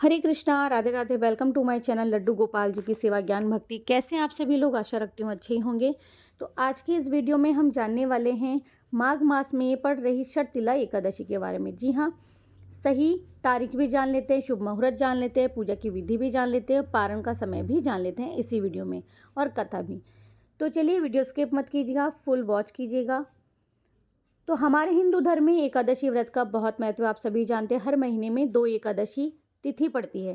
Hare Krishna, Radhe Radhe. Welcome to my channel Laddu Gopal ji की सेवा ज्ञान भक्ति। कैसे हैं आप सभी लोग? आशा रखती हूँ अच्छे ही होंगे। तो आज की इस वीडियो में हम जानने वाले हैं माघ मास में पड़ रही शर्तिला एकादशी के बारे में। जी हाँ, सही तारीख भी जान लेते हैं, शुभ मुहूर्त जान लेते हैं, पूजा की विधि भी जान लेते हैं, पारण का समय भी जान लेते हैं इसी वीडियो में, और कथा भी। तो चलिए वीडियो स्किप मत कीजिएगा, फुल वॉच कीजिएगा। तो हमारे हिंदू धर्म में एकादशी व्रत का बहुत महत्व आप सभी जानते हैं। हर महीने में 2 एकादशी तिथि पड़ती है,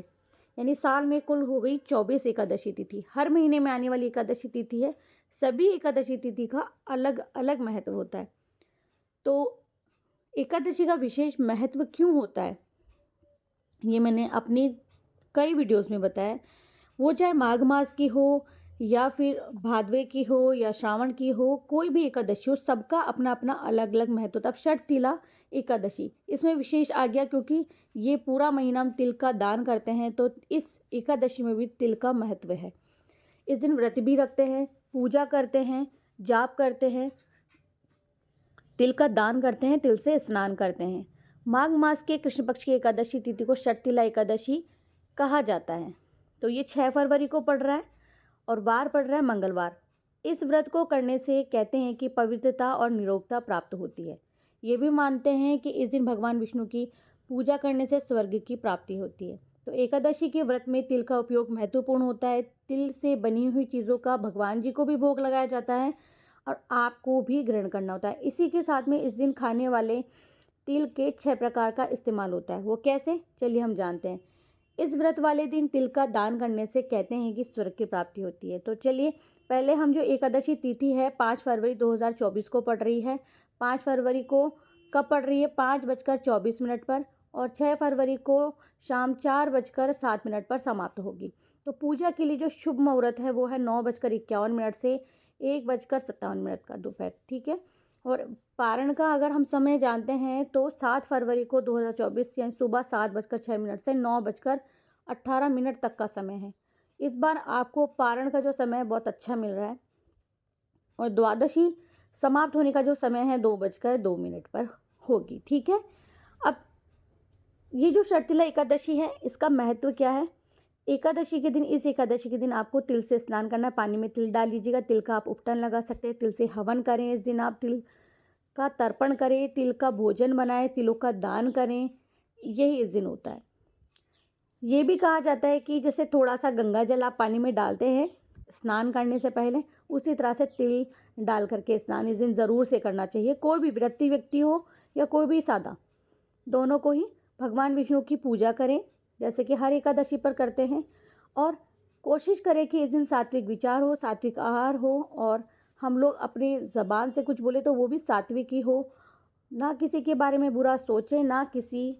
यानी साल में कुल हो गई 24 एकादशी तिथि। हर महीने में आने वाली एकादशी तिथि है। सभी एकादशी तिथि का अलग अलग महत्व होता है। तो एकादशी का विशेष महत्व क्यों होता है, ये मैंने अपनी कई वीडियोस में बताया। वो चाहे माघ मास की हो या फिर भादवे की हो या श्रावण की हो, कोई भी एकादशी हो, सबका अपना अपना अलग अलग महत्व होता है। अब शर्तिला एकादशी इसमें विशेष आ गया क्योंकि ये पूरा महीना हम तिल का दान करते हैं, तो इस एकादशी में भी तिल का महत्व है। इस दिन व्रत भी रखते हैं, पूजा करते हैं, जाप करते हैं, तिल का दान करते हैं, तिल से स्नान करते हैं। माघ मास के कृष्ण पक्ष की एकादशी तिथि को शर्तिला एकादशी कहा जाता है। तो ये 6 फरवरी को पड़ रहा है और वार पड़ रहा है मंगलवार। इस व्रत को करने से कहते हैं कि पवित्रता और निरोगता प्राप्त होती है। ये भी मानते हैं कि इस दिन भगवान विष्णु की पूजा करने से स्वर्ग की प्राप्ति होती है। तो एकादशी के व्रत में तिल का उपयोग महत्वपूर्ण होता है। तिल से बनी हुई चीज़ों का भगवान जी को भी भोग लगाया जाता है और आपको भी ग्रहण करना होता है। इसी के साथ में इस दिन खाने वाले तिल के 6 प्रकार का इस्तेमाल होता है। वो कैसे, चलिए हम जानते हैं। इस व्रत वाले दिन तिल का दान करने से कहते हैं कि स्वर्ग की प्राप्ति होती है। तो चलिए पहले हम जो एकादशी तिथि है 5 फरवरी 2024 को पड़ रही है। 5 फरवरी को कब पड़ रही है? 5:24 पर, और 6 फरवरी को शाम 4:07 पर समाप्त होगी। तो पूजा के लिए जो शुभ मुहूर्त है वो है 9:51 से 1:57 का दोपहर, ठीक है। और पारण का अगर हम समय जानते हैं तो 7 फरवरी को 2024 यानी सुबह 7:06 से 9:18 तक का समय है। इस बार आपको पारण का जो समय है बहुत अच्छा मिल रहा है। और द्वादशी समाप्त होने का जो समय है 2:02 पर होगी, ठीक है। अब ये जो शर्तिला एकादशी है इसका महत्व क्या है? एकादशी के दिन, इस एकादशी के दिन आपको तिल से स्नान करना है। पानी में तिल डाल लीजिएगा, तिल का आप उपटन लगा सकते हैं, तिल से हवन करें। इस दिन आप तिल का तर्पण करें, तिल का भोजन बनाएं, तिलों का दान करें। यही इस दिन होता है। ये भी कहा जाता है कि जैसे थोड़ा सा गंगा जल आप पानी में डालते हैं स्नान करने से पहले, उसी तरह से तिल डाल करके स्नान इस दिन ज़रूर से करना चाहिए। कोई भी व्रती व्यक्ति हो या कोई भी सादा, दोनों को ही भगवान विष्णु की पूजा करें जैसे कि हर एकादशी पर करते हैं। और कोशिश करें कि इस दिन सात्विक विचार हो, सात्विक आहार हो, और हम लोग अपनी ज़बान से कुछ बोले तो वो भी सात्विक ही हो। ना किसी के बारे में बुरा सोचें, ना किसी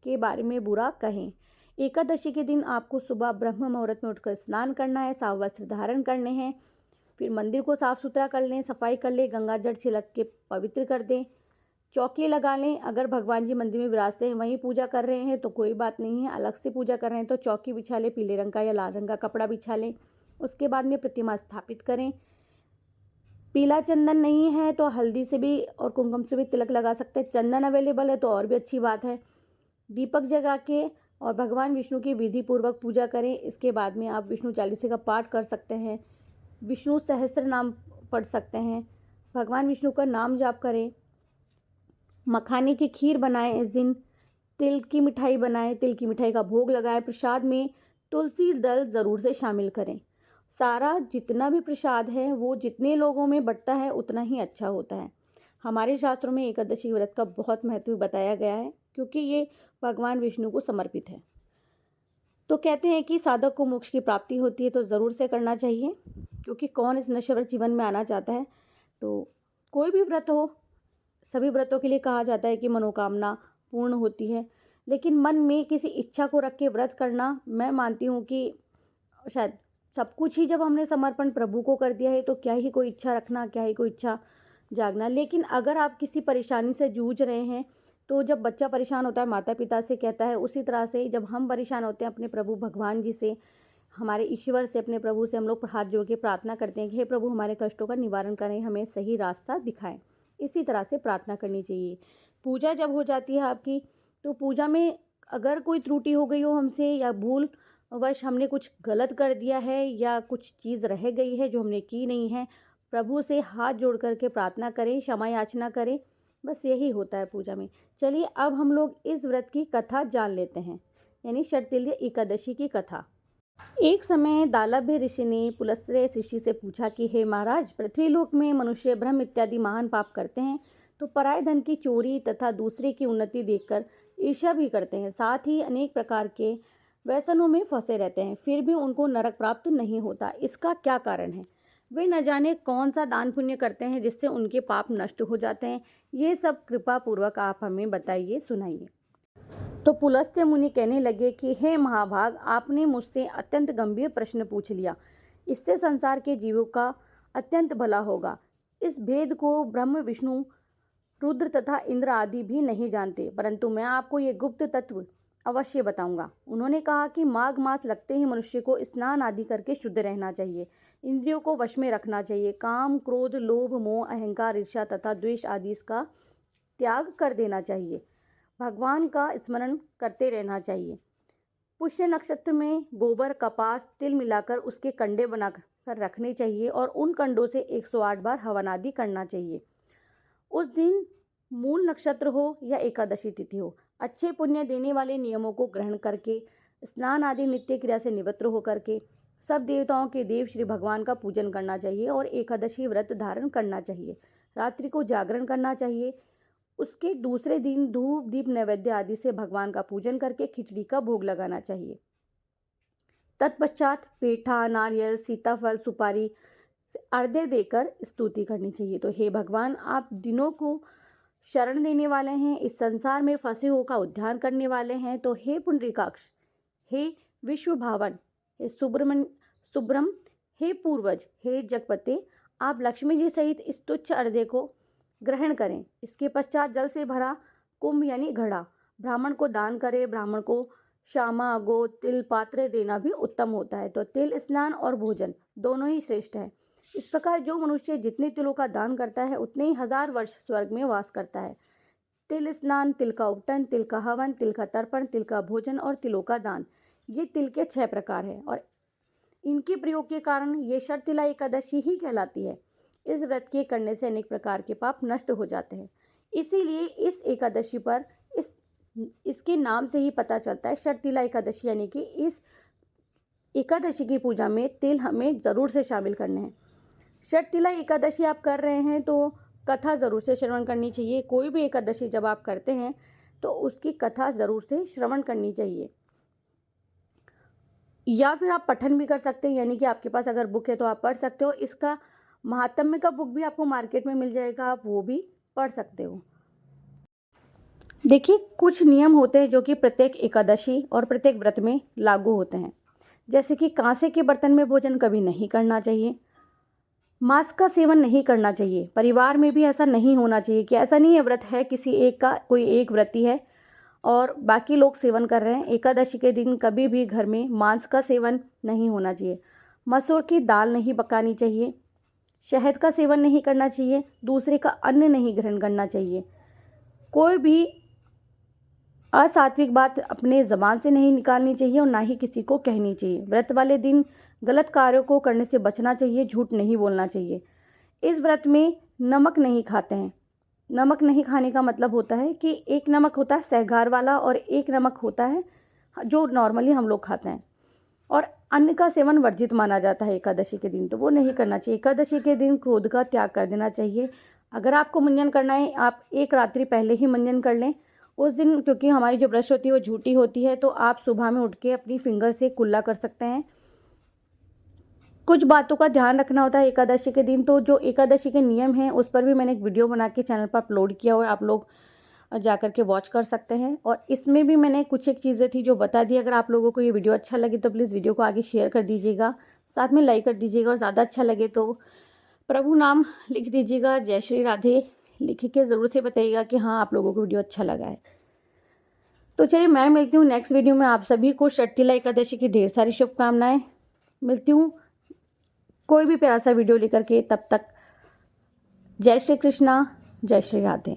के बारे में बुरा कहें। एकादशी के दिन आपको सुबह ब्रह्म मुहूर्त में उठकर स्नान करना है, साफ वस्त्र धारण करने हैं, फिर मंदिर को साफ सुथरा कर लें, सफाई कर लें, गंगा जल छिड़क के पवित्र कर दें, चौकी लगा लें। अगर भगवान जी मंदिर में विराजते हैं, वहीं पूजा कर रहे हैं तो कोई बात नहीं है, अलग से पूजा कर रहे हैं तो चौकी बिछा लें, पीले रंग का या लाल रंग का कपड़ा बिछा लें। उसके बाद में प्रतिमा स्थापित करें। पीला चंदन नहीं है तो हल्दी से भी और कुमकुम से भी तिलक लगा सकते हैं। चंदन अवेलेबल है तो और भी अच्छी बात है। दीपक जगा के और भगवान विष्णु की विधि पूर्वक पूजा करें। इसके बाद में आप विष्णु चालीसा का पाठ कर सकते हैं, विष्णु सहस्त्र नाम पढ़ सकते हैं, भगवान विष्णु का नाम जाप करें। मखाने की खीर बनाएं इस दिन, तिल की मिठाई बनाएं, तिल की मिठाई का भोग लगाएं। प्रसाद में तुलसी दल ज़रूर से शामिल करें। सारा जितना भी प्रसाद है वो जितने लोगों में बंटता है उतना ही अच्छा होता है। हमारे शास्त्रों में एकादशी व्रत का बहुत महत्व बताया गया है क्योंकि ये भगवान विष्णु को समर्पित है। तो कहते हैं कि साधक को मोक्ष की प्राप्ति होती है तो ज़रूर से करना चाहिए, क्योंकि कौन इस नश्वर जीवन में आना चाहता है। तो कोई भी व्रत हो, सभी व्रतों के लिए कहा जाता है कि मनोकामना पूर्ण होती है, लेकिन मन में किसी इच्छा को रख के व्रत करना, मैं मानती हूँ कि शायद सब कुछ ही जब हमने समर्पण प्रभु को कर दिया है तो क्या ही कोई इच्छा रखना, क्या ही कोई इच्छा जागना। लेकिन अगर आप किसी परेशानी से जूझ रहे हैं, तो जब बच्चा परेशान होता है माता पिता से कहता है, उसी तरह से जब हम परेशान होते हैं अपने प्रभु भगवान जी से, हमारे ईश्वर से, अपने प्रभु से हम लोग हाथ जोड़ के प्रार्थना करते हैं कि हे प्रभु हमारे कष्टों का निवारण करें, हमें सही रास्ता दिखाएं। इसी तरह से प्रार्थना करनी चाहिए। पूजा जब हो जाती है आपकी, तो पूजा में अगर कोई त्रुटि हो गई हो हमसे या भूल वश हमने कुछ गलत कर दिया है या कुछ चीज़ रह गई है जो हमने की नहीं है, प्रभु से हाथ जोड़ करके प्रार्थना करें, क्षमा याचना करें। बस यही होता है पूजा में। चलिए अब हम लोग इस व्रत की कथा जान लेते हैं, यानी शर्तिल्य एकादशी की कथा। एक समय दालभ्य ऋषि ने पुलस्त्य ऋषि से पूछा कि हे महाराज, पृथ्वीलोक में मनुष्य ब्रह्म इत्यादि महान पाप करते हैं तो पराये धन की चोरी तथा दूसरे की उन्नति देखकर ईर्ष्या भी करते हैं, साथ ही अनेक प्रकार के व्यसनों में फंसे रहते हैं, फिर भी उनको नरक प्राप्त नहीं होता। इसका क्या कारण है? वे न जाने कौन सा दान पुण्य करते हैं जिससे उनके पाप नष्ट हो जाते हैं। ये सब कृपा पूर्वक आप हमें बताइए, सुनाइए। तो पुलस्त्य मुनि कहने लगे कि हे महाभाग, आपने मुझसे अत्यंत गंभीर प्रश्न पूछ लिया। इससे संसार के जीवों का अत्यंत भला होगा। इस भेद को ब्रह्म, विष्णु, रुद्र तथा इंद्र आदि भी नहीं जानते, परंतु मैं आपको ये गुप्त तत्व अवश्य बताऊंगा। उन्होंने कहा कि माघ मास लगते ही मनुष्य को स्नान आदि करके शुद्ध रहना चाहिए, इंद्रियों को वश में रखना चाहिए, काम, क्रोध, लोभ, मोह, अहंकार, ईर्ष्या तथा द्वेष आदि इसका त्याग कर देना चाहिए, भगवान का स्मरण करते रहना चाहिए। पुष्य नक्षत्र में गोबर, कपास, तिल मिलाकर उसके कंडे बनाकर रखने चाहिए और उन कंडों से 108 बार हवन आदि करना चाहिए। उस दिन मूल नक्षत्र हो या एकादशी तिथि हो, अच्छे पुण्य देने वाले नियमों को ग्रहण करके, स्नान आदि नित्य क्रिया से निवृत्त होकर के सब देवताओं के देव श्री भगवान का पूजन करना चाहिए और एकादशी व्रत धारण करना चाहिए। रात्रि को जागरण करना चाहिए। उसके दूसरे दिन धूप, दीप, नैवेद्य आदि से भगवान का पूजन करके खिचड़ी का भोग लगाना चाहिए। तत्पश्चात पेठा, नारियल, सीताफल, सुपारी अर्घ्य देकर स्तुति करनी चाहिए। तो हे भगवान, आप दिनों को शरण देने वाले हैं, इस संसार में फंसे हो का उद्धार करने वाले हैं। तो हे पुंडरीकाक्ष, हे विश्व भावन, हे सुब्रम, हे पूर्वज, हे जगपते, आप लक्ष्मी जी सहित इस तुच्छ अर्घ्य को ग्रहण करें। इसके पश्चात जल से भरा कुंभ यानी घड़ा ब्राह्मण को दान करें। ब्राह्मण को श्यामा, गो, तिल पात्र देना भी उत्तम होता है। तो तिल स्नान और भोजन दोनों ही श्रेष्ठ है। इस प्रकार जो मनुष्य जितने तिलों का दान करता है उतने ही 1000 वर्ष स्वर्ग में वास करता है। तिल स्नान, तिल का उपटन, तिल का हवन, तिल का तर्पण, तिल का भोजन और तिलों का दान, ये तिल के 6 प्रकार है और इनके प्रयोग के कारण ये शर्तिला एकादशी ही कहलाती है। इस व्रत के करने से अनेक प्रकार के पाप नष्ट हो जाते हैं। इसीलिए इस एकादशी पर इसके नाम से ही पता चलता है शर्तिला एकादशी, यानी कि इस एकादशी की पूजा में तिल हमें ज़रूर से शामिल करने हैं। शर्तिला एकादशी आप कर रहे हैं तो कथा ज़रूर से श्रवण करनी चाहिए। कोई भी एकादशी जब आप करते हैं तो उसकी कथा ज़रूर से श्रवण करनी चाहिए, या फिर आप पठन भी कर सकते हैं, यानी कि आपके पास अगर बुक है तो आप पढ़ सकते हो। इसका महात्म्य का बुक भी आपको मार्केट में मिल जाएगा, आप वो भी पढ़ सकते हो। देखिए, कुछ नियम होते हैं जो कि प्रत्येक एकादशी और प्रत्येक व्रत में लागू होते हैं। जैसे कि कांसे के बर्तन में भोजन कभी नहीं करना चाहिए, मांस का सेवन नहीं करना चाहिए, परिवार में भी ऐसा नहीं होना चाहिए कि ऐसा नहीं है व्रत है किसी एक का, कोई एक व्रती है और बाकी लोग सेवन कर रहे हैं। एकादशी के दिन कभी भी घर में मांस का सेवन नहीं होना चाहिए, मसूर की दाल नहीं पकानी चाहिए, शहद का सेवन नहीं करना चाहिए, दूसरे का अन्न नहीं ग्रहण करना चाहिए, कोई भी असात्विक बात अपने ज़बान से नहीं निकालनी चाहिए और ना ही किसी को कहनी चाहिए। व्रत वाले दिन गलत कार्यों को करने से बचना चाहिए, झूठ नहीं बोलना चाहिए। इस व्रत में नमक नहीं खाते हैं। नमक नहीं खाने का मतलब होता है कि एक नमक होता है सहगार वाला और एक नमक होता है जो नॉर्मली हम लोग खाते हैं, और अन्न का सेवन वर्जित माना जाता है एकादशी के दिन, तो वो नहीं करना चाहिए। एकादशी के दिन क्रोध का त्याग कर देना चाहिए। अगर आपको मंजन करना है, आप एक रात्रि पहले ही मंजन कर लें उस दिन, क्योंकि हमारी जो ब्रश होती है वो झूठी होती है, तो आप सुबह में उठ के अपनी फिंगर से कुल्ला कर सकते हैं। कुछ बातों का ध्यान रखना होता है एकादशी के दिन। तो जो एकादशी के नियम हैं उस पर भी मैंने एक वीडियो बना के चैनल पर अपलोड किया हुआ है, आप लोग जा कर के वॉच कर सकते हैं। और इसमें भी मैंने कुछ एक चीज़ें थी जो बता दी। अगर आप लोगों को ये वीडियो अच्छा लगे तो प्लीज़ वीडियो को आगे शेयर कर दीजिएगा, साथ में लाइक कर दीजिएगा, और ज़्यादा अच्छा लगे तो प्रभु नाम लिख दीजिएगा, जय श्री राधे लिख के ज़रूर से बताइएगा कि हाँ आप लोगों को वीडियो अच्छा लगा है। तो चलिए, मैं मिलती हूँ नेक्स्ट वीडियो में। आप सभी को शर्तिला एकादशी की ढेर सारी शुभकामनाएं। मिलती हूँ कोई भी प्यारा सा वीडियो लेकर के, तब तक जय श्री कृष्णा, जय श्री राधे।